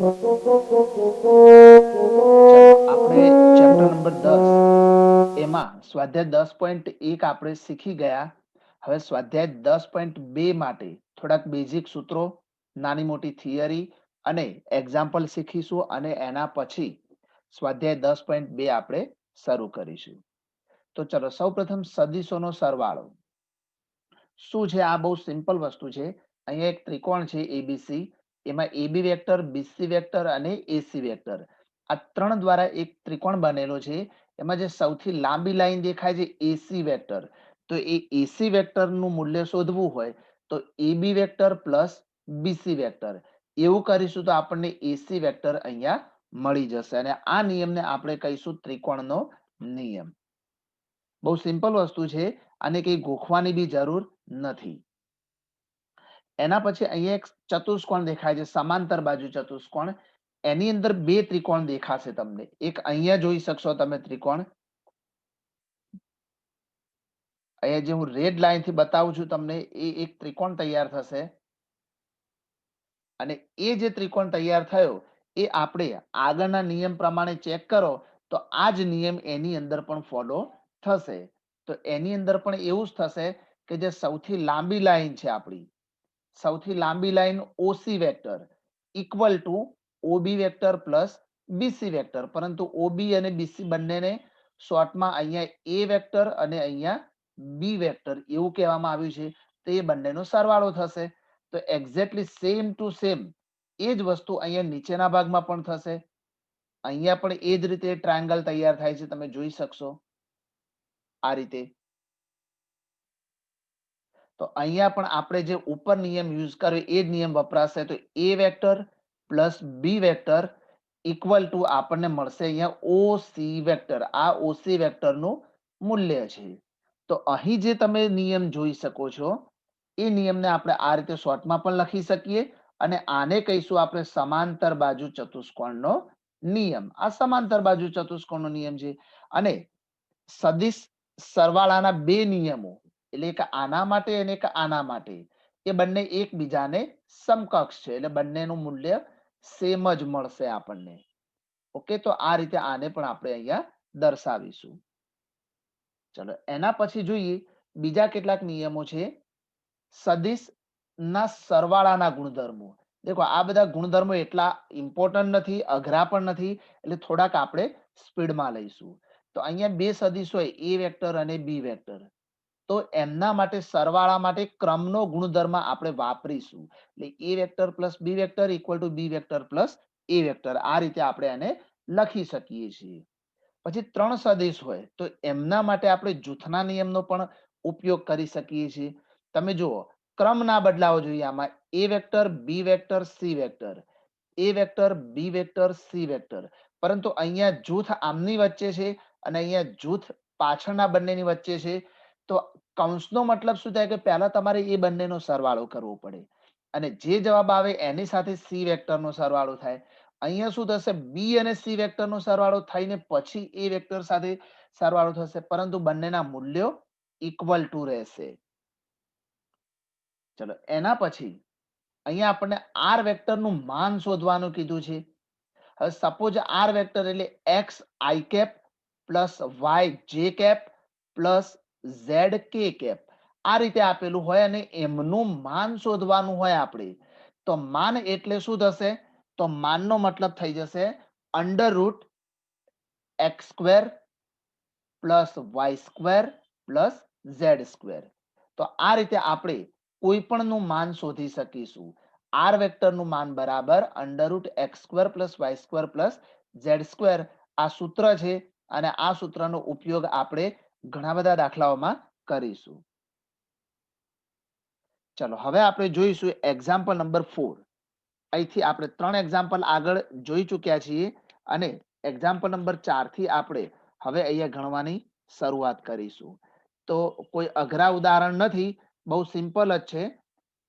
ચલો આપણે chapter number 10 એમાં સ્વાધ્યાય 10.1 આપણે શીખી ગયા. હવે સ્વાધ્યાય 10.2 માટે થોડાક બેઝિક સૂત્રો, નાની મોટી થિયરી અને એક્ઝામ્પલ શીખીશું અને એના પછી સ્વાધ્યાય 10.2 આપણે શરૂ કરીશું. તો ચલો સૌપ્રથમ સદિશોનો સરવાળો શું છે? આ બહુ સિમ્પલ વસ્તુ છે. અહીંયા એક ત્રિકોણ છે એબીસી, એમાં એબી વેક્ટર, બીસી વેક્ટર અને એસી વેક્ટર, આ ત્રણ દ્વારા એક ત્રિકોણ બનેલો છે. એમાં જે સૌથી લાંબી લાઈન દેખાય છે એસી વેક્ટર, તો એ એસી વેક્ટર નું મૂલ્ય શોધવું હોય તો એબી વેક્ટર પ્લસ બીસી વેક્ટર એવું કરીશું તો આપણને એસી વેક્ટર અહીંયા મળી જશે અને આ નિયમને આપણે કહીશું ત્રિકોણનો નિયમ. બહુ સિમ્પલ વસ્તુ છે, આને કઈ ગોખવાની બી જરૂર નથી. એના પછી અહીંયા એક ચતુષ્કોણ દેખાય છે, સમાંતર બાજુ ચતુષ્કોણ. એની અંદર બે ત્રિકોણ દેખાશે તમને. એક અહીંયા જોઈ શકશો તમે ત્રિકોણ, અહીંયા જે હું રેડ લાઈન થી બતાવું છું તમને, એ એક ત્રિકોણ તૈયાર થશે અને એ જે ત્રિકોણ તૈયાર થયો એ આપણે આગળના નિયમ પ્રમાણે ચેક કરો તો આ જ નિયમ એની અંદર પણ ફોલો થશે. તો એની અંદર પણ એવું જ થશે કે જે સૌથી લાંબી લાઈન છે આપણી, સૌથી લાંબી line OC vector equal to OB vector plus BC vector, પરંતુ ઓબી અને બીસી બંનેને શોર્ટમાં અહીંયા એ વેક્ટર અને અહીંયા બી વેક્ટર એવું કહેવામાં આવ્યું છે. તો એ બંનેનો સરવાળો થશે. તો એક્ઝેક્ટલી સેમ ટુ સેમ એ જ વસ્તુ અહીંયા નીચેના ભાગમાં પણ થશે. અહીંયા પણ એ જ રીતે ટ્રાયંગલ તૈયાર થાય છે, તમે જોઈ શકશો આ રીતે. તો અહીંયા પણ આપણે જે ઉપર નિયમ યુઝ કર્યો એ જ નિયમ વપરાશે. તો A vector plus B vector equal to આપણને મળશે અહીંયા ઓસી વેક્ટર. આ ઓસી વેક્ટરનું મૂલ્ય છે. તો અહીં જે તમે નિયમ જોઈ શકો છો એ નિયમને આપણે આ રીતે શોર્ટમાં પણ લખી શકીએ અને આને કહીશું આપણે સમાંતર બાજુ ચતુષ્કોણનો નિયમ. આ સમાંતર બાજુ ચતુષ્કોણનો નિયમ છે. અને સદિશ સરવાળાના બે નિયમો, એટલે એક આના માટે અને એક આના માટે, એ બંને એકબીજાને સમકક્ષ છે, એટલે બંનેનું મૂલ્ય સેમ જ મળશે આપણને. ઓકે, તો આ રીતે આને પણ આપણે અહીંયા દર્શાવીશું. ચલો એના પછી જોઈએ બીજા કેટલાક નિયમો છે સદિશ ના સરવાળાના ગુણધર્મો. દેખો આ બધા ગુણધર્મો એટલા ઇમ્પોર્ટન્ટ નથી, અઘરા પણ નથી, એટલે થોડાક આપણે સ્પીડમાં લઈશું. તો અહીંયા બે સદિશ હોય એ વેક્ટર અને બી વેક્ટર, તો એમના માટે સરવાળા માટે ક્રમનો ગુણધર્મ આપણે વાપરીશું. એટલે A vector plus B vector equal to B vector plus A vector, આ રીતે આપણે એને લખી શકીએ છીએ. પછી ત્રણ સદિશ હોય તો એમના માટે આપણે જૂથના નિયમનો પણ ઉપયોગ કરી શકીએ છીએ. તમે જુઓ ક્રમ ના બદલાવો જોઈએ આમાં, એ વેક્ટર બી વેક્ટર સી વેક્ટર, એ વેક્ટર બી વેક્ટર સી વેક્ટર, પરંતુ અહીંયા જૂથ આમની વચ્ચે છે અને અહીંયા જૂથ પાછળના બંનેની વચ્ચે છે. તો કૌંસનો મતલબ શું થાય કે પહેલા તમારે એ બંનેનો સરવાળો કરવો પડે અને જે જવાબ આવે એની સાથે સી વેક્ટરનો સરવાળો થાય. અહીંયા શું થશે, બી અને સી વેક્ટરનો સરવાળો થઈને પછી એ વેક્ટર સાથે સરવાળો થશે, પરંતુ બંનેના મૂલ્યો ઇક્વલ ટુ રહેશે. ચલો એના પછી અહીંયા આપણને આર વેક્ટરનું માન શોધવાનું કીધું છે. હવે સપોઝ આર વેક્ટર એટલે એક્સ આઈ કેપ પ્લસ વાય જે કેપ પ્લસ ઝેડ કે કેપ આ રીતે આપેલું હોય અને એમનું માન શોધવાનું હોય આપણે, તો માન એટલે શું થશે, તો માનનો મતલબ થઈ જશે under root x square plus Y square plus Z square. તો આ રીતે આપણે કોઈ પણ નું માન શોધી શકીશું. આર વેક્ટર નું માન બરાબર under root x square plus Y square plus Z square, આ સૂત્ર છે અને આ સૂત્રનો ઉપયોગ આપણે ઘણા બધા દાખલાઓમાં કરીશું. ચલો હવે આપણે જોઈશું એક્ઝામ્પલ નંબર 4. અહીંથી આપણે 3 એક્ઝામ્પલ આગળ જોઈ ચૂક્યા છીએ અને એક્ઝામ્પલ નંબર 4 થી આપણે હવે અહીંયા ગણવાની શરૂઆત કરીશું. તો કોઈ અઘરા ઉદાહરણ નથી, બહુ સિમ્પલ જ છે.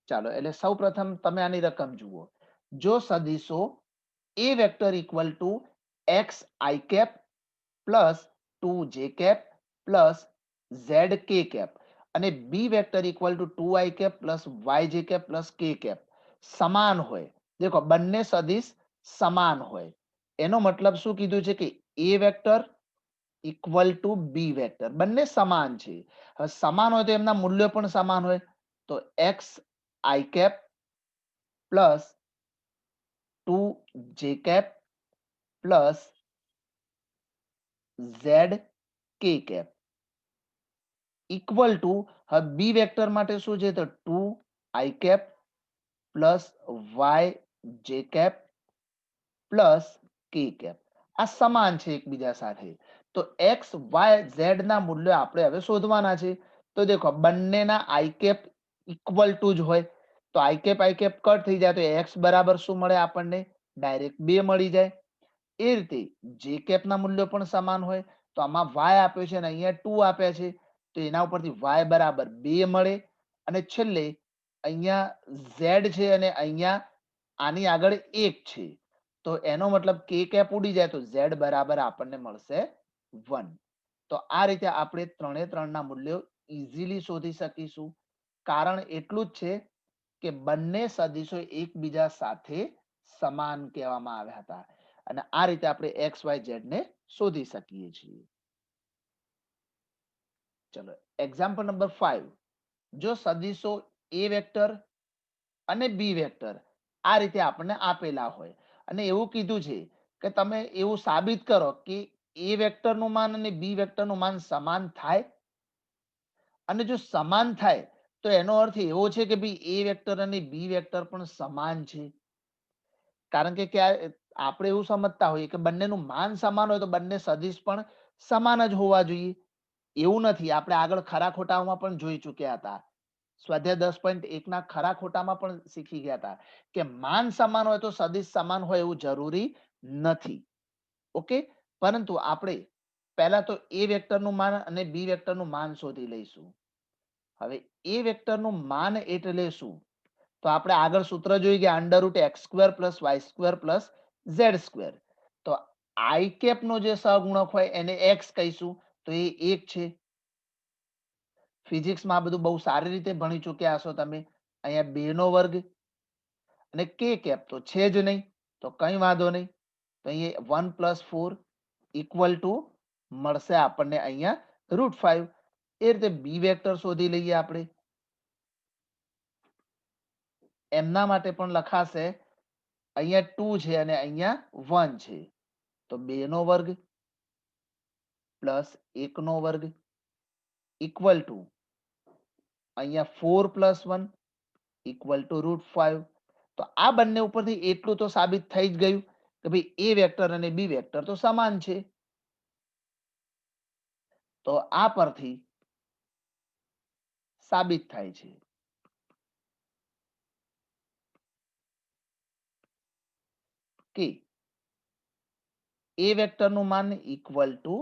ચાલો એટલે સૌપ્રથમ તમે આની રકમ જુઓ. જો સદિશો A vector equal to X I cap plus 2 જે કેપ પ્લસ ઝેડ કે કેપ અને B vector equal to 2 I cap plus Y જે કેપ પ્લસ કે કેપ સમાન હોય. દેખો બંને સદિશ સમાન હોય. એનો મતલબ શું કીધું છે કે A vector equal to B vector બંને સમાન છે. હવે સમાન હોય તો એમના મૂલ્યો પણ સમાન હોય. તો એક્સ આઈ કેપ પ્લસ 2 જે કેપ પ્લસ ઝેડ કે કેપ ઇક્વલ ટુ, હવે બી વેક્ટર માટે શું છે તો 2 આઈ કેપ પ્લસ વાય જે કેપ પ્લસ કે કેપ. આ સમાન છે એકબીજા સાથે. તો એક્સ વાય ઝેડ ના મૂલ્યો આપણે હવે શોધવાના છે. તો દેખો બંનેના આઈ કેપ ઇક્વલ ટુ જ હોય. તો આઈ કેપ કટ થઈ જાય તો એક્સ બરાબર શું મળે આપણને? ડાયરેક્ટ 2 મળી જાય. એ રીતે જે કેપ ના મૂલ્યો પણ સમાન હોય. તો આમાં વાય આપ્યો છે અને અહીંયા 2 આપ્યા છે. તો એના ઉપરથી વાય બરાબર 2 મળે. અને છેલ્લે અહીંયા ઝેડ છે અને અહીંયા આની આગળ 1 છે. તો એનો મતલબ કે કેપ ઉડી જાય તો ઝેડ બરાબર આપણને મળશે 1. તો આ રીતે આપણે ત્રણે ત્રણના મૂલ્યો ઇઝીલી શોધી શકીશું. કારણ એટલું જ છે કે બંને સદિશો એકબીજા સાથે સમાન કહેવામાં આવ્યા હતા. અને આ રીતે આપણે એક્સ વાય ઝેડ ને શોધી શકીએ છીએ. ચલો એક્ઝામ્પલ નંબર 5. જો સદિશો એ વેક્ટર અને બી વેક્ટર આ રીતે આપણને આપેલા હોય અને એવું કીધું છે કે તમે એવું સાબિત કરો કે એ વેક્ટરનું માન અને બી વેક્ટરનું માન સમાન થાય. અને જો સમાન થાય તો એનો અર્થ એવો છે કે ભાઈ એ વેક્ટર અને બી વેક્ટર પણ સમાન છે. કારણ કે આપણે એવું સમજતા હોઈએ કે બંનેનું માન સમાન હોય તો બંને સદિશ પણ સમાન જ હોવા જોઈએ. એવું નથી. આપણે આગળ ખરા ખોટામાં પણ જોઈ ચૂક્યા હતા. સ્વાધ્યાય 10.1 ના ખરા ખોટામાં પણ શીખી ગયા હતા કે માન સમાન હોય તો સદિશ સમાન હોય એવું જરૂરી નથી. ઓકે, પરંતુ આપણે પહેલા તો એ વેક્ટરનું માન અને બી વેક્ટરનું માન શોધી લઈશું. હવે એ વેક્ટરનું માન એટલે શું? તો આપણે આગળ સૂત્ર જોઈ ગયા √x² + y² + z². તો આઈ કેપ નો જે સહગુણક હોય એને x કહીશું. તો એ 1 છે. ફિઝિક્સમાં આ બધું બહુ સારી રીતે ભણી ચૂક્યા હશો તમે. અહીંયા 2 નો વર્ગ અને કે કેપ તો છે જ નહીં તો કઈ વાંધો નહીં. તો અહીંયા 1 + 4 ઇક્વલ ટુ મળશે આપણને અહીંયા √5. એ રીતે બી વેક્ટર શોધી લઈએ આપણે. એમના માટે પણ લખાશે અહીંયા 2 છે અને અહીંયા 1 છે. તો 2 નો વર્ગ પ્લસ 1 નો વર્ગ ઇક્વલ ટુ અહીંયા 4 + 1 ઇક્વલ ટુ √5. તો આ બંને ઉપરથી એટલું તો સાબિત થઈ જ ગયું કે ભાઈ એ વેક્ટર અને બી વેક્ટર તો સમાન છે. તો આ પરથી સાબિત થાય છે કે એ વેક્ટરનું માન ઇક્વલ ટુ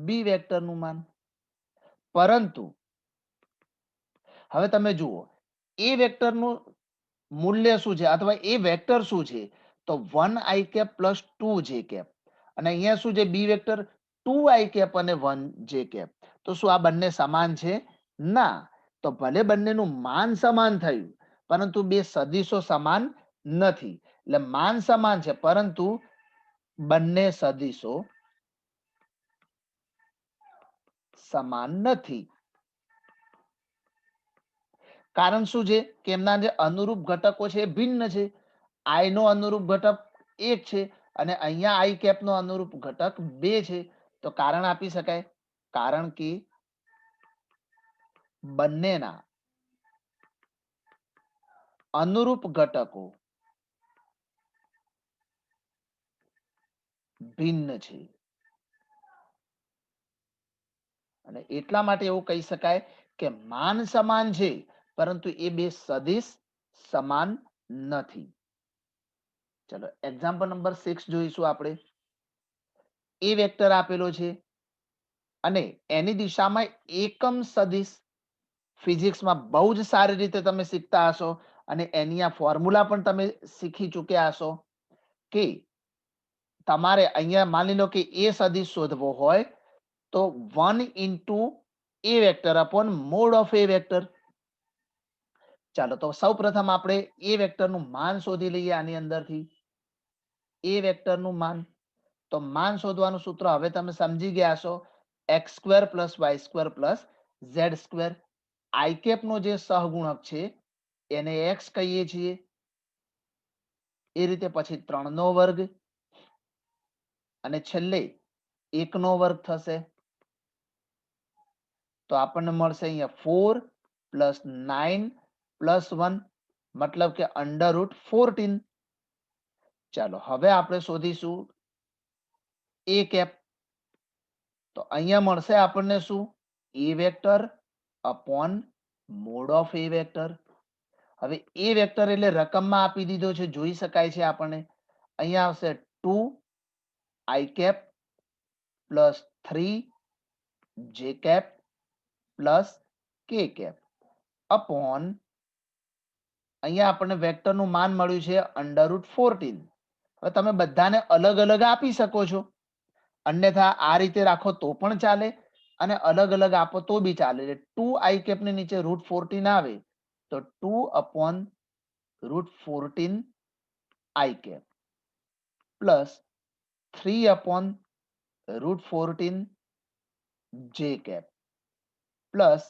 બી વેક્ટરનું માન. પરંતુ હવે તમે જુઓ એ વેક્ટરનું મૂલ્ય શું છે અથવા એ વેક્ટર શું છે? તો 1i cap plus 2j cap. અને અહીંયા શું છે? બી વેક્ટર 2i કેપ અને 1j કેપ. તો શું આ બંને સમાન છે? ના. તો ભલે બંનેનું માન સમાન થયું પરંતુ બે સદિશો સમાન નથી. એટલે માન સમાન છે પરંતુ બંને સદિશો સમાન નથી. કારણ શું છે કે એમના જે અનુરૂપ ઘટકો છે એ ભિન્ન છે. આઈ નો અનુરૂપ ઘટક 1 છે અને અહીંયા આઈ કેપ નો અનુરૂપ ઘટક 2 છે. તો કારણ આપી શકાય. કારણ કે બંનેના અનુરૂપ ઘટકો ભિન્ન છે. અને એટલા માટે એવું કહી શકાય કે માન સમાન છે પરંતુ એ બે સદિશ સમાન નથી. ચલો એક્ઝામ્પલ નંબર 6 જોઈશું આપણે. એ વેક્ટર આપેલો છે અને એની દિશામાં એકમ સદિશ. ફિઝિક્સમાં બહુ જ સારી રીતે તમે શીખતા હશો અને એની આ ફોર્મ્યુલા પણ તમે શીખી ચૂક્યા હશો કે તમારે અહીંયા માની લો કે એ સદિશ શોધવો હોય તો 1 into A vector upon mod of A vector. ચાલો તો સૌ પ્રથમ આપણે એ વેક્ટરનું માન શોધી લઈએ આની અંદરથી. એ વેક્ટરનું માન. તો માન શોધવાનું સૂત્ર હવે તમે સમજી ગયા છો. X square plus Y square plus Z square. I cap નો જે સહગુણક છે એને એક્સ કહીએ છીએ. એ રીતે પછી 3 નો વર્ગ અને છેલ્લે 1 નો વર્ગ થશે. તો આપણને મળશે અહીંયા 4 પ્લસ 9 પ્લસ 1 મતલબ કે √14. ચાલો હવે આપણે શોધીશું એ કેપ. તો અહીંયા મળશે આપણને શું? A vector upon mod of A vector. હવે એ વેક્ટર એટલે રકમમાં આપી દીધો છે, જોઈ શકાય છે આપણને. અહીંયા આવશે 2 આઈ cap plus 3 j cap plus કે કેપ અપોન અહીંયા આપણને વેક્ટરનું માન મળ્યું છે √14. હવે તમે બધાને અલગ અલગ આપી શકો છો, અન્યથા આ રીતે રાખો તો પણ ચાલે અને અલગ અલગ આપો તો બી ચાલે. 2 આઈ કેપ ની નીચે √14 આવે તો 2 upon √14 i cap plus 3 upon √14 j cap plus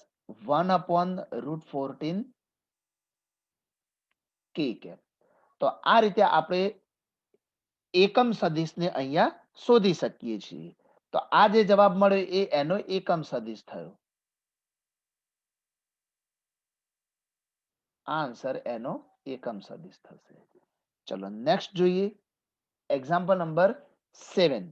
1 upon √14 કે કેપ. તો આ રીતે આપણે એકમ સદિશને અહીંયા શોધી શકીએ છીએ. તો આ જે જવાબ મળ્યો એ એનો એકમ સદિશ થયો. આ આન્સર એનો એકમ સદિશ થશે. ચલો નેક્સ્ટ જોઈએ. Example number 7.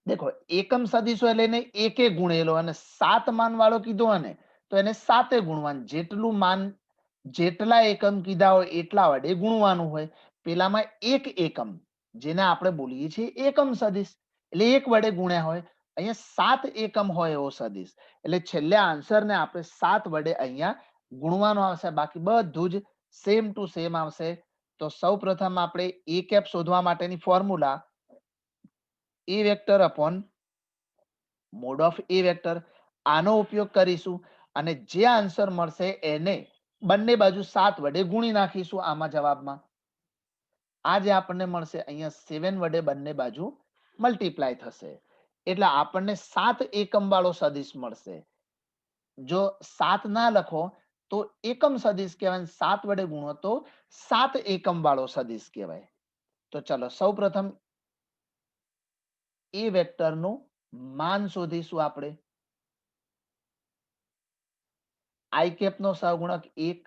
દેખો એકમ સદિશો એટલે એને એકે ગુણેલો અને 7 માન વાળો કીધો અને તો એને 7 ગુણવાનું. જેટલું માન જેટલા એકમ કીધા હોય એટલા વડે ગુણવાનું હોય. પેલામાં એક એકમ જેને આપણે બોલીએ છીએ એકમ સદિશ એટલે એક વડે ગુણ્યા હોય. અહીંયા 7 એકમ હોય એવો સદિશ એટલે છેલ્લે આન્સરને આપણે 7 વડે અહીંયા ગુણવાનો આવશે. બાકી બધું જ સેમ ટુ સેમ આવશે. તો સૌપ્રથમ આપણે એ કેપ શોધવા માટેની formula A vector upon mod of A vector, આનો ઉપયોગ કરીશું અને જે આન્સર મળશે એને બંને બાજુ 7 વડે ગુણી નાખીશું. આમાં જવાબમાં આ જે આપણને મળશે અહીંયા 7 વડે બંને બાજુ મલ્ટીપ્લાય થશે એટલે આપણને 7 એકમ વાળો સદિશ મળશે. જો 7 ના લખો તો એકમ સદિશ કહેવાય, 7 વડે ગુણો તો 7 એકમ વાળો સદિશ કહેવાય. તો ચલો સૌપ્રથમ એ વેક્ટરનું માન શોધીશું આપણે. આઈ કેપ નો સહગુણક 1,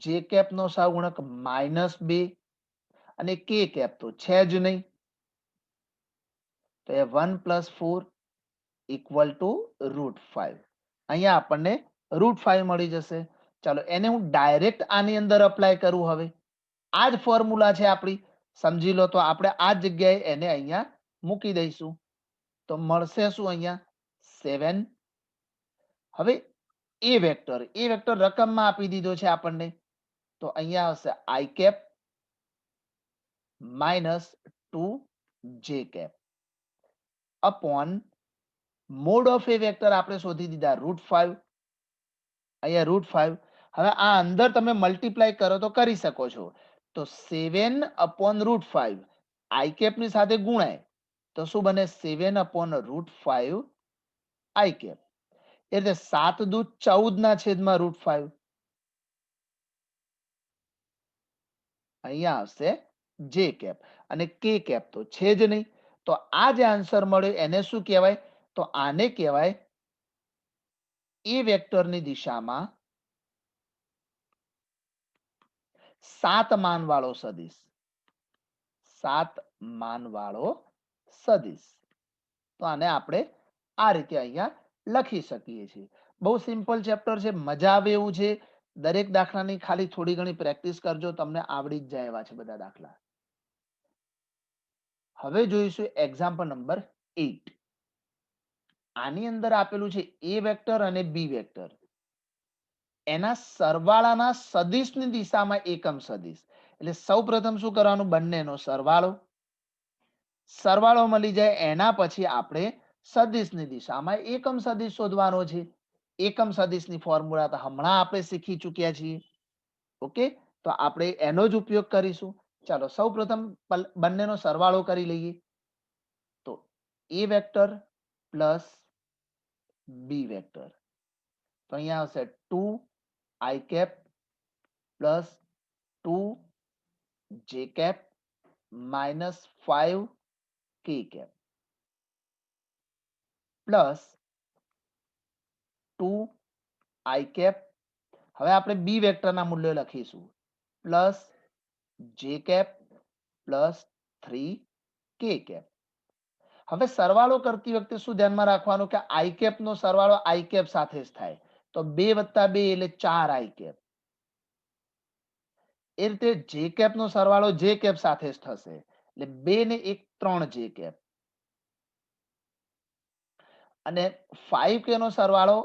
જે કેપ નો સહગુણક -2 અને કે કેપ તો છે જ નહીં. તો એ 1 + 4 = √5. અહીંયા આપણને √5 મળી જશે. ચાલો એને હું ડાયરેક્ટ આની અંદર અપ્લાય કરું. હવે આ જ ફોર્મ્યુલા છે આપણી, સમજી લો. તો આપણે આ જગ્યાએ એને અહીંયા મૂકી દઈશું. તો મળશે શું? અહીંયા 7. હવે એ વેક્ટર રકમમાં આપી દીધો છે આપણને. તો અહીંયા હશે આઈ કેપ -2 જે cap upon mod of A vector આપણે શોધી દીધા √5. અહીંયા √5. હવે આ અંદર તમે મલ્ટીપ્લાય કરો તો કરી શકો છો. તો 7 અપોન √5 આઈ કેપ ની સાથે ગુણાય તો શું બને? 7 અપોન √5 આઈ કેપ. એટલે 7 દુ 14 ના છેદમાં √5. અહીંયા આવશે જે કેપ અને કે કેપ તો છે જ નહીં. તો આ જે આન્સર મળ્યો એને શું કહેવાય? તો આને કહેવાય એ વેક્ટરની દિશામાં 7 માન વાળો સદિશ. 7 માન વાળો સદિશ. તો આને આપણે આ રીતે અહીંયા લખી શકીએ છીએ. બહુ સિમ્પલ ચેપ્ટર છે, મજા આવે એવું છે. દરેક દાખલાની ખાલી થોડી ઘણી પ્રેક્ટિસ કરજો, તમને આવડી જ જાય એવા છે બધા દાખલા. હવે જોઈશું એક્ઝામ્પલ નંબર 8. આની અંદર આપેલું છે એ વેક્ટર અને બી વેક્ટર, એના સરવાળાના સદિશની દિશામાં એકમ સદિશ. એટલે સૌપ્રથમ શું કરવાનું? બંનેનો સરવાળો મળી જાય એના પછી આપણે સદિશની દિશામાં એકમ સદિશ શોધવાનો છે. એકમ સદિશની ફોર્મ્યુલા તો હમણાં આપણે શીખી ચૂક્યા છીએ. ઓકે, તો આપણે એનો જ ઉપયોગ કરીશું. ચાલો સૌપ્રથમ બંનેનો સરવાળો કરી લઈએ. તો A vector plus B vector, તો અહીંયા આવશે 2 i કેપ પ્લસ 2 જે કેપ માઇનસ 5 કે કેપ પ્લસ 2 i કેપ. હવે આપણે બી વેક્ટરના મૂલ્યો લખીશું પ્લસ જે કેપ પ્લસ 3 કે કેપ. હવે સરવાળો કરતી વખતે શું ધ્યાનમાં રાખવાનું કે આઈ કેપ નો સરવાળો આઈ કેપ સાથે જ થાય. તો 2 + 2 એટલે 4 આઈ કેપ. એ રીતે જે કેપ નો સરવાળો જે કેપ સાથે જ થશે, એટલે 2 ને 1 3 જે કેપ અને 5 કે નો સરવાળો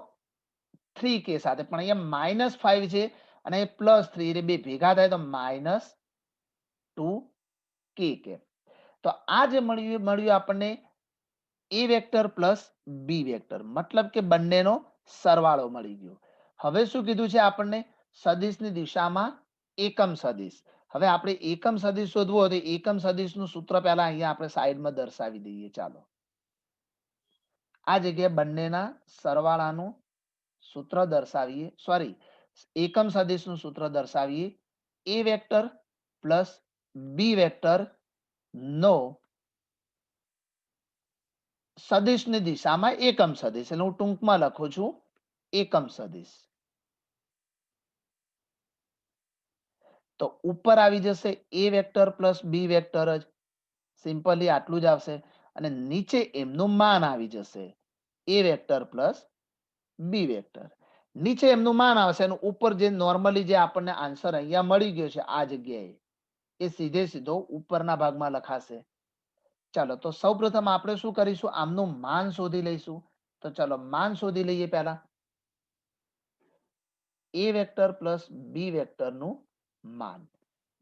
3 કે સાથે, પણ અહીંયા -5 છે અને +3 એટલે બે ભેગા થાય તો -2 કે કેપ. તો આ જે મળ્યું આપણને એ વેક્ટર પ્લસ બી વેક્ટર, મતલબ કે બંનેનો સરવાળો મળી ગયો. હવે શું કીધું છે આપણને? સદિશની દિશામાં એકમ સદિશ. હવે આપણે એકમ સદિશ શોધવું હોય તો એકમ સદિશનું સૂત્ર પહેલા અહીંયા આપણે સાઈડમાં દર્શાવી દઈએ. ચાલો આ જગ્યાએ બંનેના સરવાળાનું સૂત્ર દર્શાવીએ, સોરી એકમ સદિશનું સૂત્ર દર્શાવીએ. એ વેક્ટર પ્લસ બી વેક્ટર નો સદિશની દિશામાં એકમ સદિશ, એટલે હું ટૂંકમાં લખું છું એકમ સદિશ. તો ઉપર આવી જશે એ વેક્ટર પ્લસ બી વેક્ટર જ, સિમ્પલી આટલું જ આવશે. અને નીચે એમનું માન આવી જશે એ વેક્ટર પ્લસ બી વેક્ટર. નીચે એમનું માન આવશે અને ઉપર જે નોર્મલી જે આપણને આન્સર અહીંયા મળી ગયો છે આ જગ્યાએ, એ સીધે સીધો ઉપરના ભાગમાં લખાશે. ચાલો તો સૌપ્રથમ આપણે શું કરીશું? આમનું માન શોધી લઈશું. તો ચાલો માન શોધી લઈએ. પહેલા એ વેક્ટર પ્લસ બી વેક્ટર નું માન,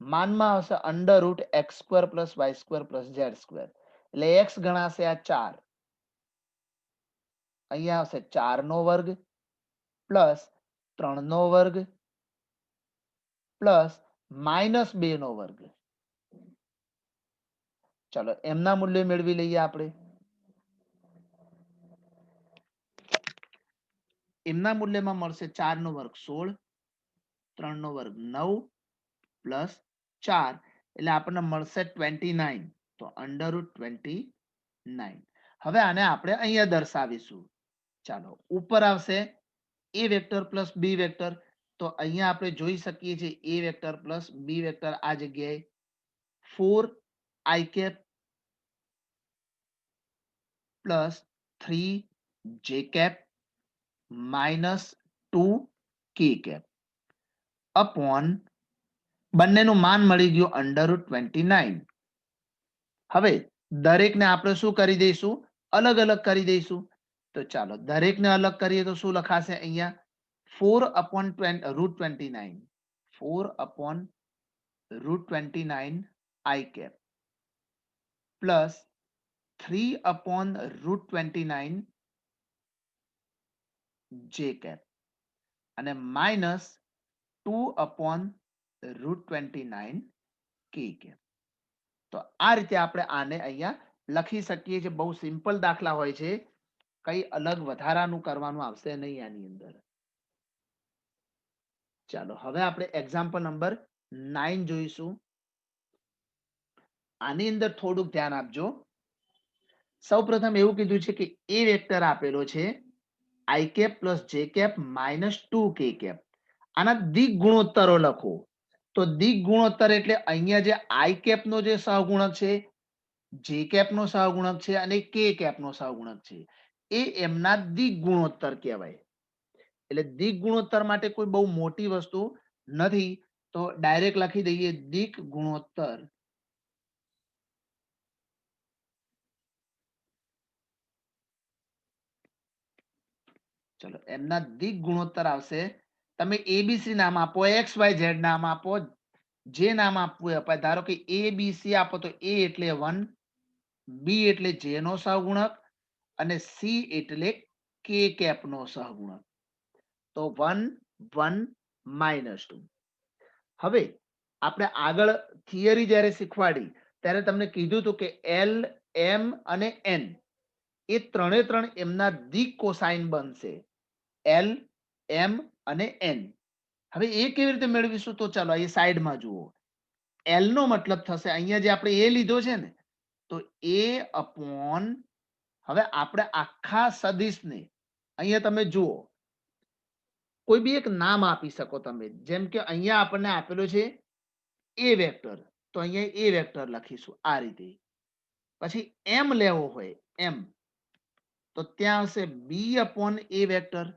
માનમાં આવશે √x² + y² + z², એટલે x ગણાશે આ 4, અહીંયા આવશે 4 નો વર્ગ પ્લસ 3 નો વર્ગ પ્લસ -2 નો વર્ગ. ચાલો એમના મૂલ્ય મેળવી લઈએ આપણે. એમના મૂલ્યમાં મળશે 4 નો વર્ગ 16, 3 નો વર્ગ 9 પ્લસ 4 એટલે આપણને મળશે 29. તો √29. હવે આને આપણે અહીંયા દર્શાવીશું. ચાલો ઉપર આવશે એ વેક્ટર પ્લસ બી વેક્ટર, તો અહીંયા આપણે જોઈ શકીએ છીએ એ વેક્ટર પ્લસ બી વેક્ટર આ જગ્યાએ 4i cap plus 3 j cap -2 k cap upon બંનેનું માન મળી ગયું √29. હવે દરેકને આપણે શું કરી દઈશું? અલગ અલગ કરી દઈશું. તો ચાલો દરેકને અલગ કરીએ તો શું લખાશે? અહીંયા 4/√29, 4/√29 i કેપ પ્લસ 3/√29 જે કેપ અને -2/√29 કે કેપ. તો આ રીતે આપણે આને અહીંયા લખી શકીએ છીએ. બહુ સિમ્પલ દાખલા હોય છે, કઈ અલગ વધારાનું કરવાનું આવશે નહીં આની અંદર. ચાલો હવે આપણે એક્ઝામ્પલ નંબર 9 જોઈશું. આની અંદર થોડુંક ધ્યાન આપજો. સૌપ્રથમ એવું કીધું છે કે એ વેક્ટર આપેલો છે i cap plus j cap -2 k cap. આના દિક ગુણોત્તરો લખો. તો દિક ગુણોત્તર એટલે અહીંયા જે i કેપ નો જે સહગુણક છે, જે કેપ નો સહગુણક છે અને કે કેપ નો સહગુણક છે, એ એમના દિક ગુણોત્તર કહેવાય. એટલે દિક ગુણોત્તર માટે કોઈ બહુ મોટી વસ્તુ નથી, તો ડાયરેક્ટ લખી દઈએ દિક ગુણોત્તર. ચલો એમના દિક ગુણોત્તર આવશે. તમે એબીસી નામ આપો, XYZ નામ આપો, જે નામ આપવું એ અપાય. ધારો કે ABC આપો તો A એટલે 1, B એટલે J નો સહગુણક અને C એટલે K કેપ નો સહગુણક. તો 1 1 -2. હવે આપણે આગળ થિયરી જ્યારે શીખવાડી ત્યારે તમને કીધું હતું કે એલ, એમ અને એન એ ત્રણે ત્રણ એમના દિક કોસાઇન બનશે, એલ, એમ અને એન. હવે એ કેવી રીતે મેળવીશું? તો ચાલો અહીં સાઈડમાં જુઓ. એલ નો મતલબ થશે, અહીંયા જે આપણે એ લીધો છે ને, તો એ અપોન, હવે આપણે આખા સદિશને અહીંયા તમે જુઓ, કોઈ બી એક નામ આપી શકો તમે. જેમ કે અહીંયા આપણને આપેલો છે એ વેક્ટર, તો અહીંયા એ વેક્ટર લખીશું આ રીતે. પછી એમ લેવો હોય એમ, તો ત્યાં હશે બી અપોન એ વેક્ટર.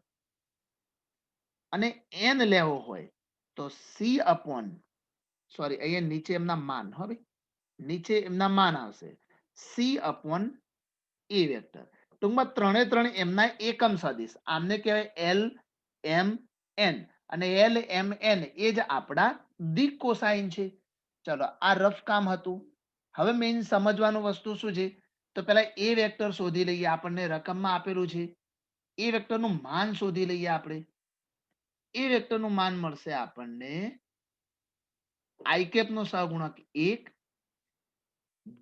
અને એન લેવો હોય તો સી અપોન, સોરી અહીંયા નીચે એમના માન, હવે નીચે એમના માન આવશે સી અપોન એ વેક્ટર. ટૂંકમાં ત્રણે ત્રણ એમના એકમ સદિશ, આમને કહેવાય એલ, એમ, એન. અને એલ, એમ, એન એ જ આપણા દિક કોસાઇન છે. ચલો આ રફ કામ હતું. હવે મેઇન સમજવાનું વસ્તુ શું છે? તો પેલા એ વેક્ટર શોધી લઈએ. આપણને રકમમાં આપેલું છે એ વેક્ટરનું માન શોધી લઈએ. આપણે એ વેક્ટરનું માન મળશે આપણને આઈ કેપ નો સહગુણક 1,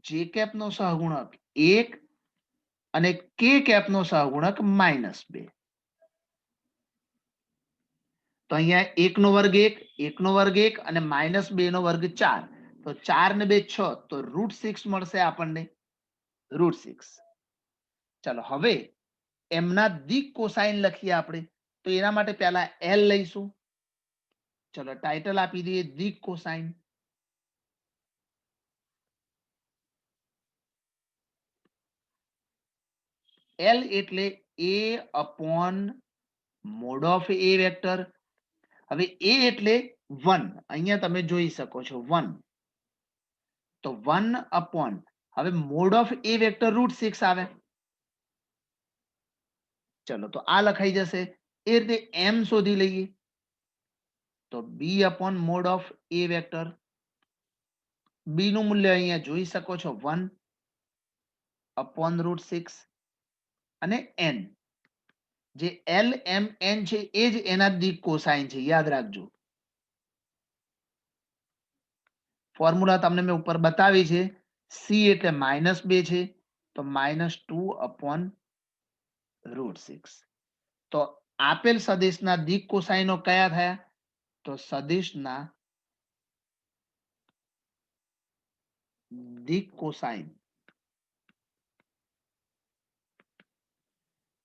જે કેપ નો સહગુણક 1 અને કે કેપ નો સહગુણક -2. તો અહીંયા 1 નો વર્ગ 1, 1 નો વર્ગ 1 અને -2 નો વર્ગ 4. તો 4 ને 2 6, તો √6 મળશે આપણને, √6. ચાલો હવે એમના દિક કોસાઇન લખીએ આપણે. તો એના માટે પહેલા એલ લઈશું. ચલો ટાઇટલ આપી દઈએ દિક કોસાઇન. એલ એટલે A upon mod of A vector. હવે એ એટલે 1, અહીંયા તમે જોઈ શકો છો 1. તો 1 અપોન, હવે મોડ ઓફ એ વેક્ટર √6 આવે. ચલો તો આ લખાઈ જશે. એ રીતે એમ શોધી લઈએ. તો B upon mod of A vector, B નું મૂલ્ય અહીંયા જોઈ શકો છો 1 અપોન √6. અને એન, જે એલ, એમ, એન છે એ જ એના દિક કોસાઇન છે, યાદ રાખજો. ફોર્મ્યુલા તમને મેં ઉપર બતાવી છે. સી એટલે -2 છે, તો -2 અપોન √6. તો આપેલ સદિશના દિક કોસાઇનો કયા થયા? તો સદિશના દિક કોસાઇન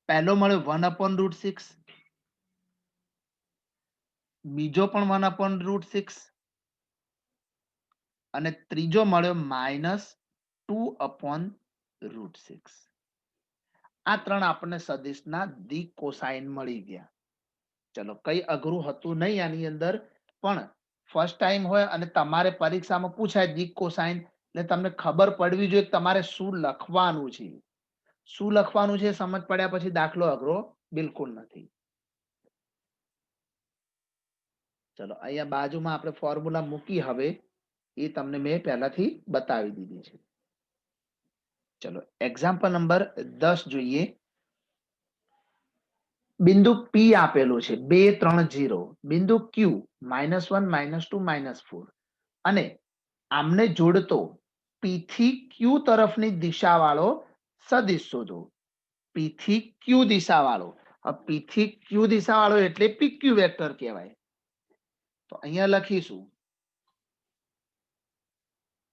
પહેલો મળ્યો 1 અપોન √6, બીજો પણ 1 અપોન √6 અને ત્રીજો મળ્યો -2 અપોન √6. આ ત્રણ આપણને સદિશના દિક કોસાઇન મળી ગયા. ચલો કઈ અઘરું હતું નહીં આની અંદર, પણ ફર્સ્ટ ટાઈમ હોય અને તમારે પરીક્ષામાં પૂછાય દિક કોસાઇન, એટલે તમને ખબર પડવી જોઈએ તમારે શું લખવાનું છે. શું લખવાનું છે સમજ પડ્યા પછી દાખલો અઘરો બિલકુલ નથી. ચલો અહીંયા બાજુમાં આપણે ફોર્મ્યુલા મૂકી, હવે એ તમને મેં પહેલાથી બતાવી દીધી છે. ચલો એક્ઝામ્પલ નંબર 10 જોઈએ. બિંદુ પી આપેલું છે 2 3 0, બિંદુ ક્યુ -1 -2 -4 અને આમને જોડતો પી થી ક્યુ તરફની દિશા વાળો સદિશ શોધો. પી થી ક્યુ દિશા વાળો, પી થી ક્યુ દિશા વાળો એટલે પીક્યુ વેક્ટર કહેવાય. તો અહીંયા લખીશું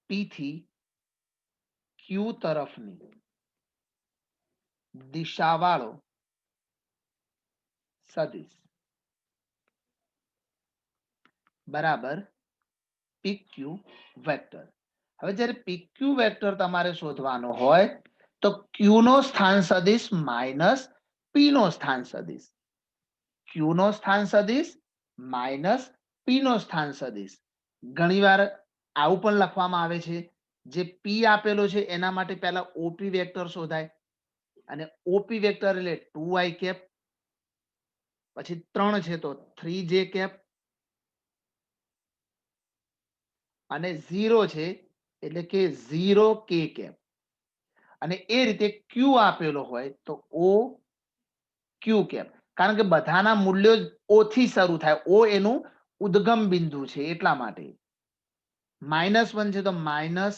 પી થી ક્યુ તરફની દિશા વાળો સદિશ બરાબર પીક્યુ વેક્ટર. હવે જ્યારે પીક્યુ વેક્ટર તમારે શોધવાનો હોય તો ક્યુ નો સ્થાન સદિશ માઇનસ પી નો સ્થાન સદિશ, ક્યુ નો સ્થાન સદિશ માઇનસ પી નો સ્થાન સદિશ. ઘણીવાર આવું પણ લખવામાં આવે છે, જે પી આપેલો છે એના માટે પહેલા ઓપી વેક્ટર શોધાય, અને ઓપી વેક્ટર એટલે 2i કેપ, પછી 3 છે તો 3j કેપ, અને 0 છે એટલે કે 0k કેપ. અને એ રીતે ક્યુ આપેલો હોય તો ઓ ક્યુ કેપ, કારણ કે બધાના મૂલ્યો ઓ થી શરૂ થાય, ઓ એનું ઉદ્ગમ બિંદુ છે એટલા માટે. -1 છે તો માઇનસ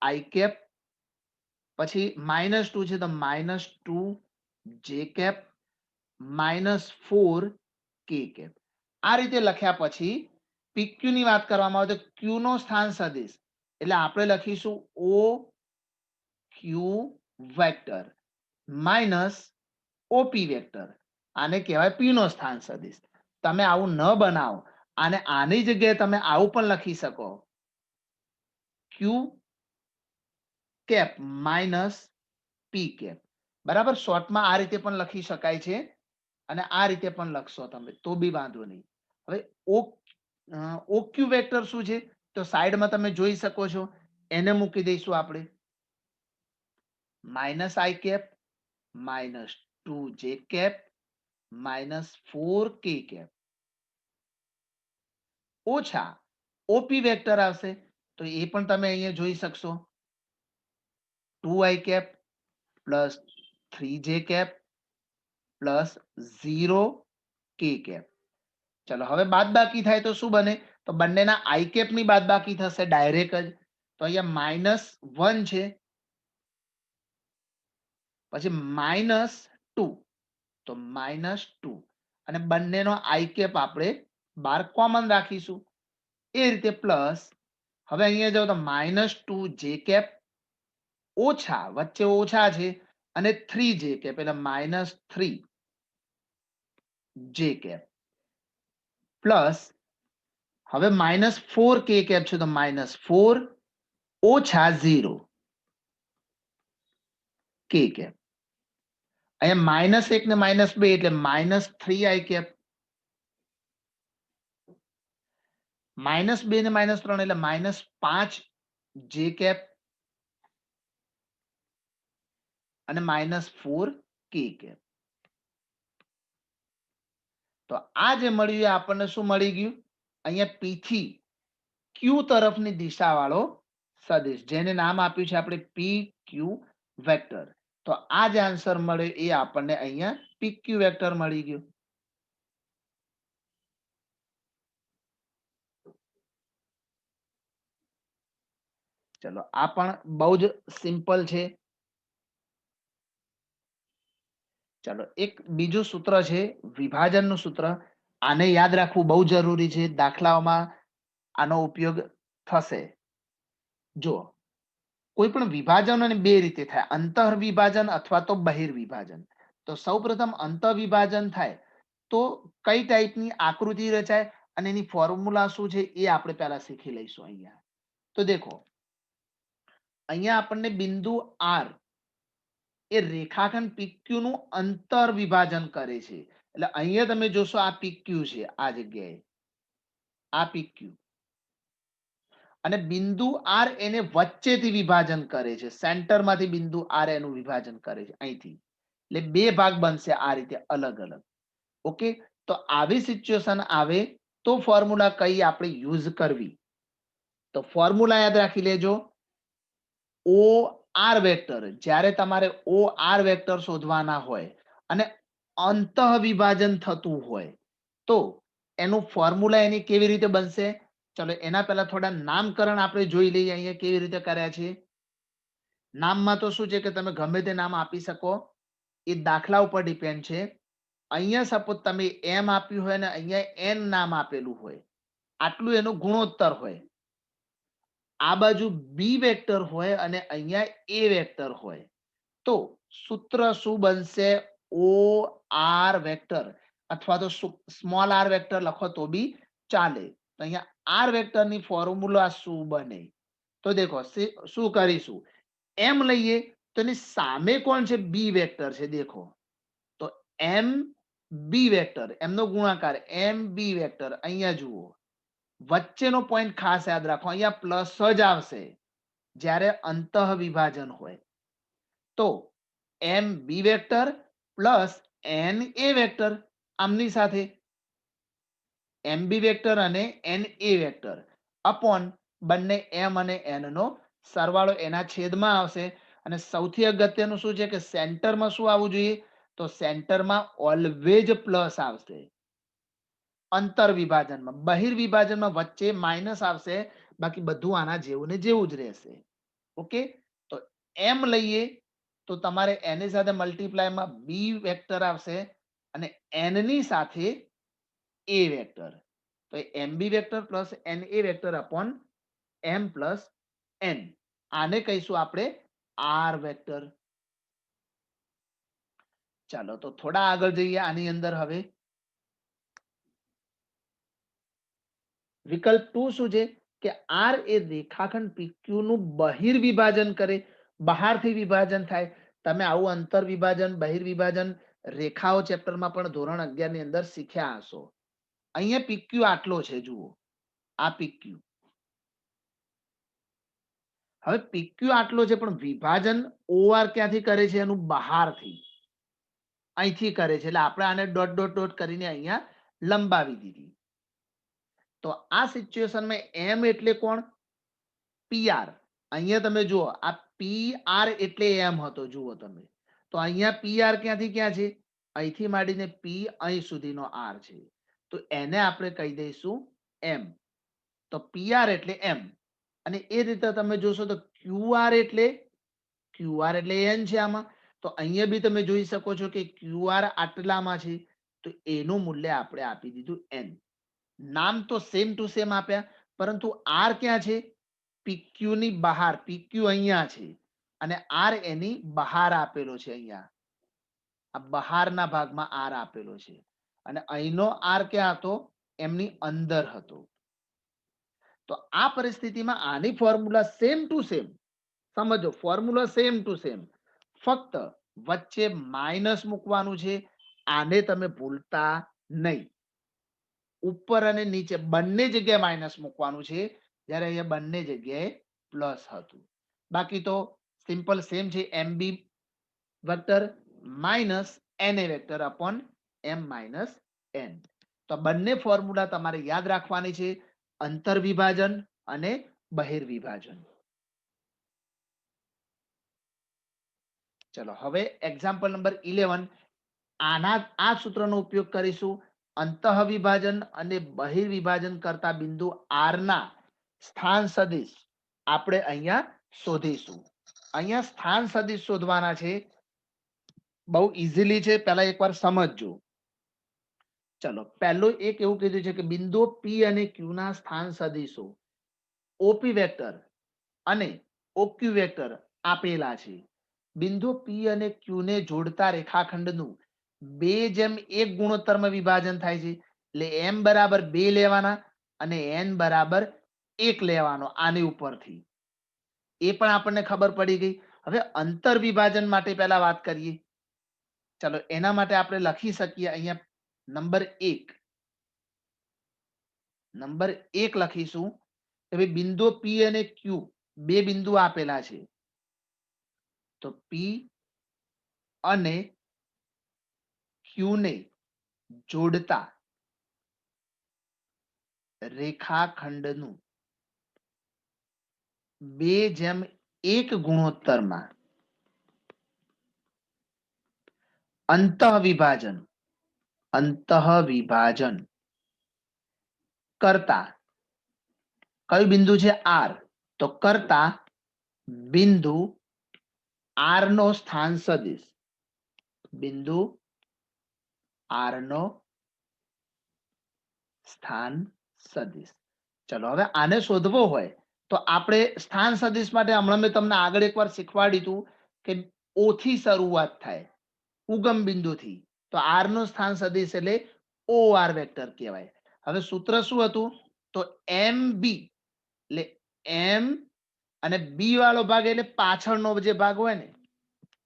આઈ કેપ, પછી -2 છે તો -2 જે કેપ, -4 કે કેપ. આ રીતે લખ્યા પછી પીક્યુ ની વાત કરવામાં આવે તો ક્યુ નો સ્થાન સદિશ એટલે આપણે લખીશું ઓ ક્યુ વેક્ટર માઇનસ ઓપી વેક્ટર, આને કહેવાય પી નો સ્થાન સદિશ. તમે આવું ન બનાવો અને આની જગ્યાએ તમે આવું પણ લખી શકો, ક્યુ કેપ માઇનસ પી કેપ. બરાબર, શોર્ટમાં આ રીતે પણ લખી શકાય છે અને આ રીતે પણ લખશો તમે તો બી વાંધો નહીં. હવે ઓક્યુ વેક્ટર શું છે તો સાઈડમાં તમે જોઈ શકો છો, એને મૂકી દઈશું આપણે માઇનસ આઈ કેપ -2 જે કેપ -4 કે કેપ ઓછા ઓપી વેક્ટર આવશે તો એ પણ તમે અહીંયા જોઈ શકશો 2i કેપ +3 જે કેપ +0 કે કેપ. ચલો હવે બાદ બાકી થાય તો શું બને તો બંનેના આઈ કેપ ની બાદ બાકી થશે ડાયરેક્ટ જ. તો અહીંયા -1 છે પછી -2 તો -2 અને બંનેનો આઈ કેપ આપણે બાર કોમન રાખીશું એ રીતે પ્લસ. હવે અહીંયા જાઓ તો -2 જે કેપ ઓછા વચ્ચે ઓછા છે અને 3 જે કેપ એટલે -3 જે કેપ પ્લસ. હવે -4 કે કેપ છે તો -4 ઓછા 0 કે કેપ. અહીંયા -1 ને -2 એટલે -3 આઈ કેપ, -2 ને -3 એટલે -5 જે કેપ અને -4 કે કેપ. તો આ જે મળ્યું એ આપણને શું મળી ગયું અહીંયા પી થી ક્યુ તરફની દિશા વાળો સદિશ જેને નામ આપ્યું છે આપણે પી ક્યુ વેક્ટર. તો આ જે આન્સર મળ્યો એ આપણને અહીંયા પી ક્યુ વેક્ટર મળી ગયું. ચલો આ પણ બહુ જ સિમ્પલ છે. ચલો એક બીજું સૂત્ર છે વિભાજનનું સૂત્ર, આને યાદ રાખવું બહુ જરૂરી છે, દાખલાઓમાં આનો ઉપયોગ થશે. જો કોઈ પણ વિભાજન અને બે રીતે થાય, અંતર વિભાજન અથવા તો બહિર્વિભાજન. તો સૌપ્રથમ અંતર વિભાજન થાય તો કઈ ટાઈપની આકૃતિ રચાય અને એની ફોર્મ્યુલા શું છે એ આપણે પહેલા શીખી લઈશું. અહીંયા તો દેખો અહીંયા આપણને બિંદુ આર એ રેખાખંડ પીક્યુ નું અંતર વિભાજન કરે છે. એટલે અહીંયા તમે જોશો આ પીક્યુ છે, આ જગ્યાએ આ પીક્યુ અને બિંદુ આર એને વચ્ચેથી વિભાજન કરે છે, સેન્ટરમાંથી બિંદુ આર એનું વિભાજન કરે છે અહીંથી. એટલે બે ભાગ બનશે આ રીતે અલગ અલગ. ઓકે, તો આવી સિચ્યુએશન આવે તો ફોર્મ્યુલા કઈ આપણે યુઝ કરવી તો ફોર્મ્યુલા યાદ રાખી લેજો. ઓ આર વેક્ટર, જ્યારે તમારે ઓ આર વેક્ટર શોધવાના હોય અને અંતઃ વિભાજન થતું હોય તો એનું ફોર્મ્યુલા એની કેવી રીતે બનશે. ચલો એના પહેલા થોડા નામકરણ આપણે જોઈ લઈએ અહીંયા કેવી રીતે કર્યા છે. નામમાં તો શું છે કે તમે ગમે તે નામ આપી શકો, એ દાખલા ઉપર ડિપેન્ડ છે. અહીંયા સપોઝ તમે એમ આપ્યું હોય ને અહીંયા એન નામ આપેલું હોય, આટલું એનું ગુણોત્તર હોય, આ બાજુ બી વેક્ટર હોય અને અહીંયા એ વેક્ટર હોય તો સૂત્ર શું બનશે ઓ આર વેક્ટર, અથવા તો સ્મોલ આર વેક્ટર લખો તો બી ચાલે. તો અહીંયા આર વેક્ટરની ફોર્મ્યુલા શું બને તો દેખો શું કરીશું, એમ લઈએ તો એની સામે કોણ છે બી વેક્ટર છે. દેખો તો એમ બી વેક્ટર એમનો ગુણાકાર એમ બી વેક્ટર, અહીંયા જુઓ વચ્ચેનો પોઈન્ટ ખાસ યાદ રાખો, અહીંયા પ્લસ જ આવશે જ્યારે અંતઃ વિભાજન હોય. તો એમ બી વેક્ટર પ્લસ એન એ વેક્ટર, આમની સાથે એમ બી વેક્ટર અને એન એ વેક્ટર અપોન બંને એમ અને એન નો સરવાળો એના છેદમાં આવશે. અને સૌથી અગત્યનું શું છે કે સેન્ટરમાં શું આવવું જોઈએ તો સેન્ટરમાં ઓલવેજ પ્લસ આવશે. અંતર વિભાજનમાં, બહિર્વિભાજનમાં વચ્ચે માઇનસ આવશે, બાકી બધું આના જેવું ને જેવું જ રહેશે. ઓકે, તો એમ લઈએ તો તમારે એની સાથે મલ્ટીપ્લાયમાં બી વેક્ટર આવશે અને એન ની સાથે એ વેક્ટર. તો એમ બી વેક્ટર પ્લસ એન એ વેક્ટર અપોન એમ પ્લસ એન. આને કહીશું આપણે આર વેક્ટર. ચાલો તો થોડા આગળ જઈએ આની અંદર. હવે વિકલ્પ 2 શું છે કે આર એ રેખાખંડ પીક્યુ નું બહિર્વિભાજન કરે, બહારથી વિભાજન થાય. તમે આવું અંતર વિભાજન, બહિર્વિભાજન રેખાઓ ચેપ્ટરમાં પણ ધોરણ 11 ની અંદર શીખ્યા હશો. અહીંયા પીક્યુ આટલો છે, જુઓ આ પીક્યુ. હવે પીક્યુ આટલો છે પણ વિભાજન ઓઆર ક્યાંથી કરે છે? એનું બહારથી, અહીંથી કરે છે. એટલે આપણે આને ડોટ ડોટ ડોટ કરીને અહીંયા લંબાવી દીધી. તો આ સિચ્યુએશનમાં એમ એટલે કોણ? પીઆર. અહીંયા તમે જુઓ, આ પીઆર એટલે એમ હતો, જુઓ તમે. તો અહીંયા પીઆર ક્યાંથી ક્યાં છે? અહીંથી માંડીને પી અહીં સુધીનો આર છે. તો એને આપણે કહી દઈશું એમ. તો પીઆર એટલે એમ. અને એ રીતે તમે જોશો તો ક્યુઆર એટલે એન છે આમાં. તો અહીંયા બી તમે જોઈ શકો છો કે ક્યુઆર આટલામાં છે. તો એનું મૂલ્ય આપણે આપી દીધું એન. નામ તો સેમ ટુ સેમ આપ્યા, પરંતુ આર ક્યાં છે? પીક્યુ ની બહાર. પીક્યુ અહીંયા છે અને આર એની બહાર આપેલો છે. અહીંયા આ બહારના ભાગમાં આર આપેલો છે અને અહીંનો આર ક્યાં હતો? એમની અંદર હતો. તો આ પરિસ્થિતિમાં આની ફોર્મ્યુલા સેમ ટુ સેમ. સમજો, ફોર્મ્યુલા સેમ ટુ સેમ, ફક્ત વચ્ચે માઇનસ મૂકવાનું છે. આને તમે ભૂલતા નહીં. ઉપર અને નીચે બંને જગ્યાએ માઇનસ મૂકવાનું છે, જ્યારે અહીંયા બંને જગ્યાએ પ્લસ હતું. બાકી તો સિમ્પલ સેમ છે. એમ બી વેક્ટર માઇનસ એન એ વેક્ટર અપોન એમ માઇનસ એન. તો બંને ફોર્મ્યુલા તમારે યાદ રાખવાની છે, અંતર વિભાજન અને બહિર્વિભાજન. ચલો હવે એક્ઝામ્પલ નંબર 11. આ સૂત્રનો ઉપયોગ કરીશું. અંતઃ વિભાજન અને બહિર્વિભાજન કરતા બિંદુ આર ના સ્થાન સદિશ આપણે અહીંયા શોધીશું. અહીંયા સ્થાન સદિશ શોધવાના છે. બહુ ઇઝીલી છે, પહેલા એકવાર સમજજો. ચલો, પહેલું એક એવું કીધું છે કે બિંદુ પી અને ક્યુ ના સ્થાન સદિશો ઓપી વેક્ટર અને ઓક્યુ વેક્ટર આપેલા છે. બિંદુ પી અને ક્યુ ને જોડતા રેખાખંડનું 2:1 ગુણોત્તરમાં વિભાજન થાય છે. એટલે એમ બરાબર 2 લેવાના અને એન બરાબર 1 લેવાનો. આની ઉપરથી એ પણ આપણને ખબર પડી ગઈ. હવે અંતર વિભાજન માટે પહેલા વાત કરીએ. ચલો, એના માટે આપણે લખી શકીએ અહીંયા નંબર 1 લખીશું કે ભાઈ બિંદુ પી અને ક્યુ બે બિંદુ આપેલા છે. તો પી અને ક્યુ ને જોડતા રેખાખંડનું 2:1 ગુણોત્તરમાં અંતઃ વિભાજન કરતા કયું બિંદુ છે? આર. તો કરતા બિંદુ આર નો સ્થાન સદિશ. બિંદુ આર નો સ્થાન સદિશ. ચલો, હવે આને શોધવો હોય તો આપણે સ્થાન સદિશ માટે હમણાં મેં તમને આગળ એકવાર શીખવાડ્યું હતું કે ઓ થી શરૂઆત થાય, ઉગમ બિંદુથી. તો આર નો સ્થાન સદિશ એટલે ઓ આર વેક્ટર કહેવાય. હવે સૂત્ર શું હતું? તો એમ બી એટલે એમ અને બી વાળો ભાગ એટલે પાછળનો જે ભાગ હોય ને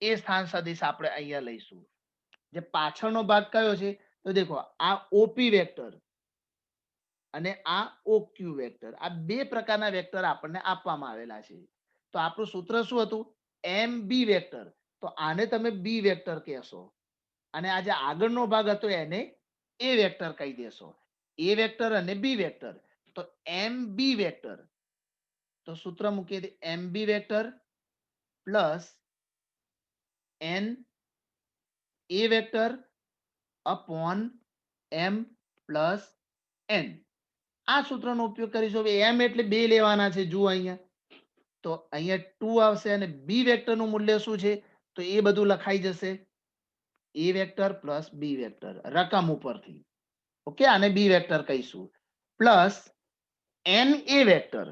એ સ્થાન સદિશ આપણે અહીંયા લઈશું. જે પાછળનો ભાગ કયો છે? તો દેખો, આ ઓપી વેક્ટર અને આ ઓક્યુ વેક્ટર, આ બે પ્રકારના વેક્ટર આપણને આપવામાં આવેલા છે. તો આપણું સૂત્ર શું હતું? એમ બી વેક્ટર. તો આને તમે બી વેક્ટર કહેશો અને આ જે આગળનો ભાગ હતો એને એ વેક્ટર કહી દેશો. એ વેક્ટર અને બી વેક્ટર. તો એમ બી વેક્ટર, તો સૂત્ર મૂકીએ એમ બી વેક્ટર પ્લસ એન એ વેક્ટર અપોન એમ પ્લસ એન. આ સૂત્રનો ઉપયોગ કરીશું. હવે m એટલે 2 લેવાના છે. જુઓ અહીંયા તો અહીંયા 2 આવશે અને b વેક્ટરનું મૂલ્ય શું છે તો એ બધું લખાઈ જશે a vector plus b vector રકમ ઉપરથી. ઓકે, આને b વેક્ટર કહીશું પ્લસ n a વેક્ટર.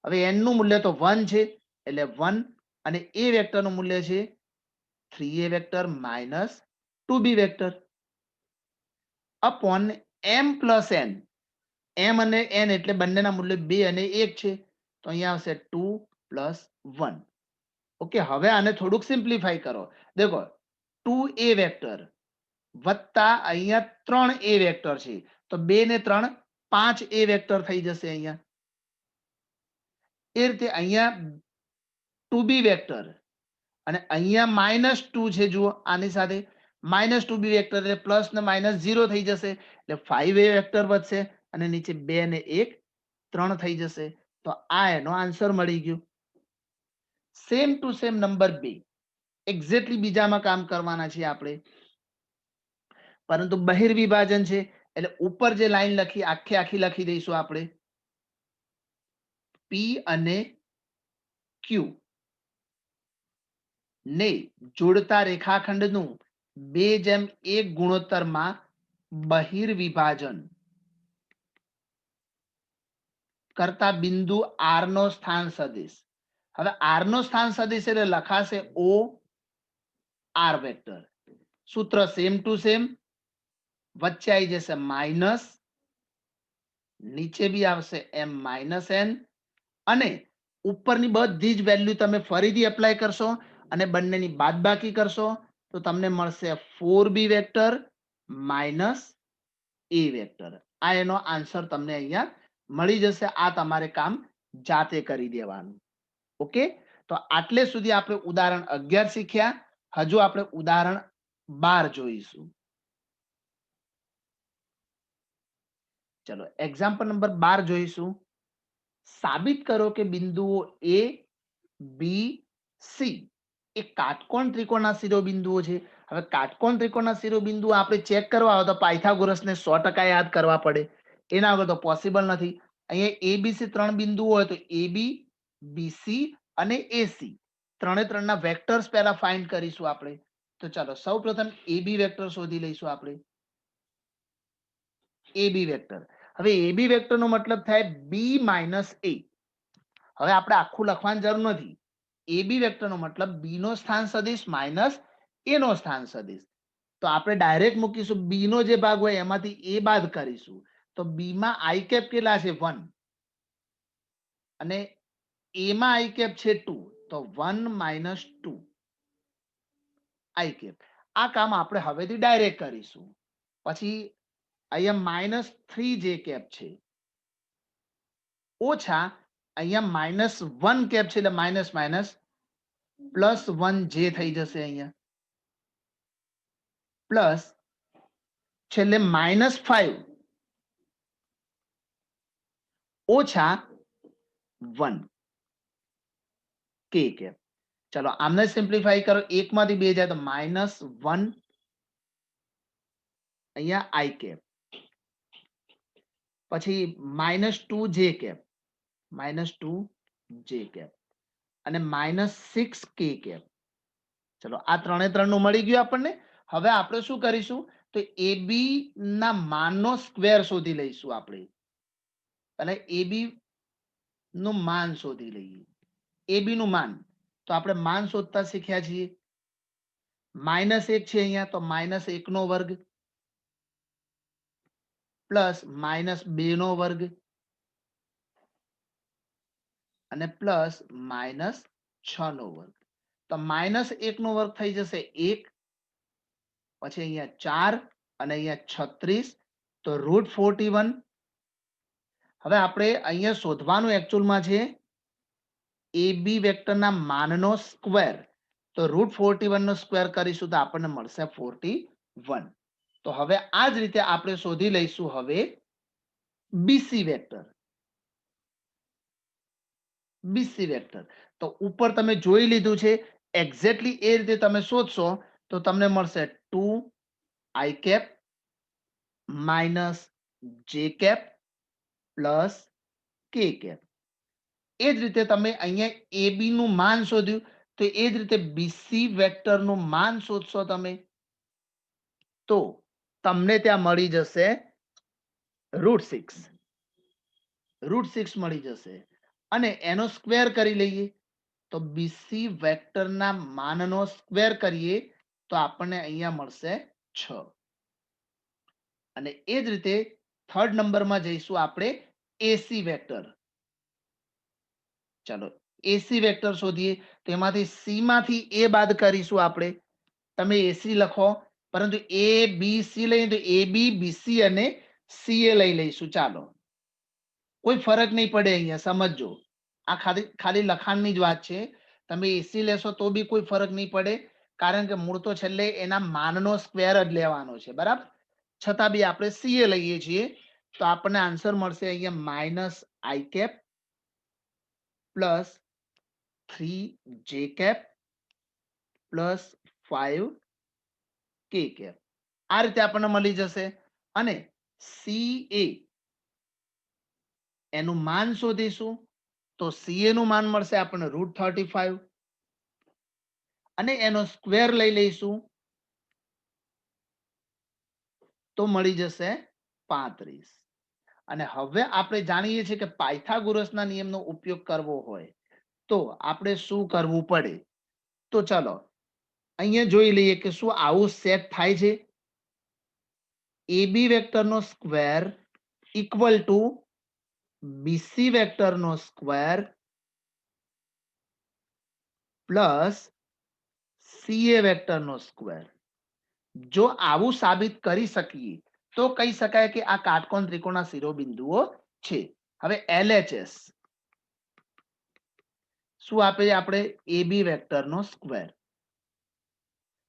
હવે n નું મૂલ્ય તો 1 છે એટલે 1 અને a વેક્ટરનું મૂલ્ય છે 3a vector minus 2b vector upon m plus n. m અને n એટલે બંનેના મૂલ્ય 2 અને 1 છે તો અહીંયા આવશે 2 પ્લસ 1. ઓકે, હવે આને થોડુંક સિમ્પ્લિફાઈ કરો. દેખો 2a વેક્ટર વત્તા અહીંયા 3a વેક્ટર છે તો 2 ને 3 5a વેક્ટર થઈ જશે. અહીંયા એ રીતે અહીંયા 2b વેક્ટર અને અહીંયા -2 છે. જુઓ આની સાથે -2b વેક્ટર એટલે પ્લસ ને માઇનસ 0 થઈ જશે એટલે 5a વેક્ટર વધશે અને નીચે 2 ને 1 3 થઈ જશે. તો આ એનો આન્સર મળી ગયો. Same to same number 2 exactly બીજામાં કામ કરવાના છે આપણે, પરંતુ બહિર્વિભાજન છે એટલે ઉપર જે લાઈન લખી આખી લખી દઈશું આપણે p અને q ને જોડતા રેખાખંડનું 2:1 ગુણોત્તરમાં બહિર્વિભાજન કરતા બિંદુ r નો સ્થાન સદિશ. હવે r નો સ્થાન સદિશ એટલે લખાશે o r વેક્ટર. સૂત્ર સેમ ટુ સેમ, વચ્ચે આવી જશે માઇનસ, નીચે બી આવશે m માઇનસ n અને ઉપરની બધી જ વેલ્યુ તમે ફરીથી એપ્લાય કરશો અને બંનેની બાદબાકી કરશો તો તમને મળશે 4b vector minus a vector. આ એનો આન્સર તમને અહીંયા મળી જશે. આ તમારે કામ જાતે કરી દેવાનું. ઓકે, તો આટલે સુધી આપણે ઉદાહરણ 11 શીખ્યા. હજુ આપણે ઉદાહરણ 12 જોઈશું. ચલો એક્ઝામ્પલ નંબર 12 જોઈશું. સાબિત કરો કે બિંદુઓ a b c એ કાટકોણ ત્રિકોણના શિરોબિંદુઓ છે. હવે કાટકોણ ત્રિકોણના શિરોબિંદુઓ આપણે ચેક કરવા હોય તો પાયથાગોરસને 100% યાદ કરવા પડે. એના વગર તો પોસિબલ નથી. અહીંયા abc 3 બિંદુઓ હોય તો ab bc અને ac ત્રણે ત્રણના વેક્ટર્સ પહેલા ફાઇન્ડ કરીશું આપણે. તો ચાલો સૌપ્રથમ ab વેક્ટર શોધી લઈશું આપણે. ab vector. હવે ab વેક્ટરનો મતલબ થાય b માઇનસ a. હવે આપણે આખું લખવાની જરૂર નથી. ab વેક્ટરનો મતલબ b નો સ્થાન સદિશ માઇનસ a નો સ્થાન સદિશ. તો આપણે ડાયરેક્ટ મૂકીશું b નો જે ભાગ હોય એમાંથી a બાદ કરીશું. તો b માં i કેપ કેટલા છે 1 અને a માં i કેપ છે 2 તો 1 માઇનસ 2 i કેપ. આ કામ આપણે હવેથી ડાયરેક્ટ કરીશું. પછી અહીંયા -3 જે કેપ છે ઓછા અહીંયા -1 કેપ છે એટલે માઇનસ માઇનસ +1 જે થઈ જશે અહીંયા પ્લસ છેલ્લે -5 ઓછા 1 કે કેપ. ચલો આમને સિમ્પ્લિફાઈ કરો. 1 માંથી 2 જાય તો -1 અહીંયા i કેપ પછી -2 જે કેપ -2 જે કેપ અને -6 કે કેપ. ચલો આ ત્રણે ત્રણનું મળી ગયું આપણને. હવે આપણે શું કરીશું તો ab ના માનનો સ્ક્વેર શોધી લઈશું આપણે. અને ab નું માન શોધી લઈએ. ab નું માન તો આપણે માન શોધતા શીખ્યા છીએ. -1 છે અહીંયા તો -1 નો વર્ગ પ્લસ -2 નો વર્ગ અને પ્લસ -6 નો વર્ગ. તો -1 નો વર્ગ થઈ જશે 1 પછી અહીંયા 4 અને અહીંયા 36 તો √41. હવે આપણે અહીંયા શોધવાનું એકચ્યુઅલમાં છે ab વેક્ટરના માનનો સ્ક્વેર. તો √41 નો સ્ક્વેર કરીશું તો આપણને મળશે 41. તો હવે આ જ રીતે આપણે શોધી લઈશું હવે bc વેક્ટર. bc વેક્ટર તો ઉપર તમે જોઈ લીધું છે. એક્ઝેક્ટલી એ રીતે તમે શોધશો તો તમને મળશે 2 i cap minus j cap plus કે કેપ. એ જ રીતે તમે અહીંયા AB નું માન શોધ્યું તો એ જ રીતે BC વેક્ટર નું માન શોધશો તમે તો તમને ત્યાં મળી જશે √6. √6 મળી જશે અને એનો સ્ક્વેર કરી લઈએ તો BC વેક્ટરના માનનો સ્ક્વેર કરીએ તો આપણને અહીંયા મળશે 6. અને એ જ રીતે થર્ડ નંબરમાં જઈશું આપણે AC વેક્ટર. ચાલો AC વેક્ટર શોધીએ તો એમાંથી C માંથી A બાદ કરીશું આપણે. તમે AC લખો પરંતુ A B C લઈએ તો AB BC અને CA લઈ લઈશું. ચાલો કોઈ ફરક નહીં પડે, અહીંયા સમજજો આ ખાલી લખાણની જ વાત છે. તમે AC લેશો તો બી કોઈ ફરક નહીં પડે કારણ કે મૂળ તો છેલ્લે એના માનનો સ્ક્વેર જ લેવાનો છે, બરાબર. છતાં બી આપણે CA લઈએ છીએ તો આપણને આન્સર મળશે અહીંયા -i cap plus 3j cap plus 5k cap. આ રીતે આપણને મળી જશે અને CA એનું માન શોધીશું તો CA નું માન મળશે આપણને √35 અને એનો સ્ક્વેર લઈ લઈશું તો મળી જશે 35. અને હવે આપણે જાણીએ છીએ કે પાયથાગોરસના નિયમનો ઉપયોગ કરવો હોય તો આપણે શું કરવું પડે. તો ચલો અહીંયા જોઈ લઈએ કે શું આવું સેટ થાય છે. AB વેક્ટરનો સ્ક્વેર ઇક્વલ ટુ BC વેક્ટરનો સ્ક્વેર પ્લસ CA વેક્ટરનો સ્ક્વેર. જો આવું સાબિત કરી શકીએ તો કહી શકાય કે આ કાટકોણ ત્રિકોણના શિરોબિંદુઓ છે. હવે LHS શું આપે આપણે AB વેક્ટરનો સ્ક્વેર.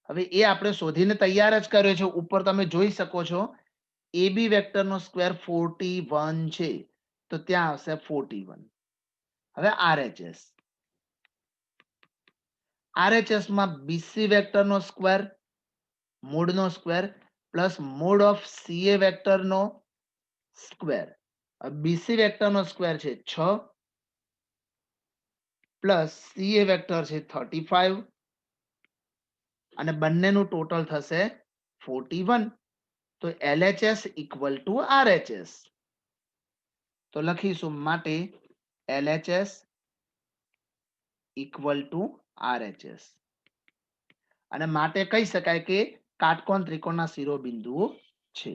હવે એ આપણે શોધીને તૈયાર જ કર્યો છે. ઉપર તમે જોઈ શકો છો AB વેક્ટરનો સ્ક્વેર 41 છે તો ત્યાં આવશે 41. હવે RHS માં BC વેક્ટરનો સ્ક્વેર મૂળનો square plus mod of CA વેક્ટરનો સ્ક્વેર. BC વેક્ટરનો સ્ક્વેર છે 6 પ્લસ CA વેક્ટર છે 35 અને બંનેનું ટોટલ થશે 41. તો LHS ઇક્વલ ટુ RHS. તો લખીશું માટે LHS ઇક્વલ ટુ RHS અને માટે કહી શકાય કે કાટકોણ ત્રિકોણના શિરોબિંદુઓ છે.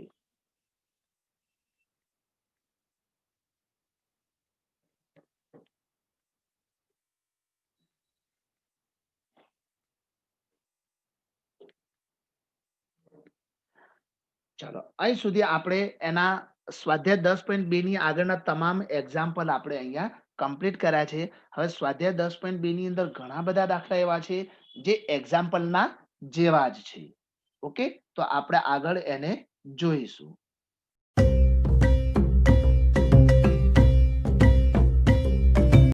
ચાલો અહીં સુધી આપણે એના સ્વાધ્યાય 10.2 ની આગળના તમામ એક્ઝામ્પલ આપણે અહીંયા કમ્પ્લીટ કર્યા છે. હવે સ્વાધ્યાય 10.2 ની અંદર ઘણા બધા દાખલા એવા છે જે એક્ઝામ્પલના જેવા જ છે. ઓકે, તો આપણે આગળ એને જોઈશું.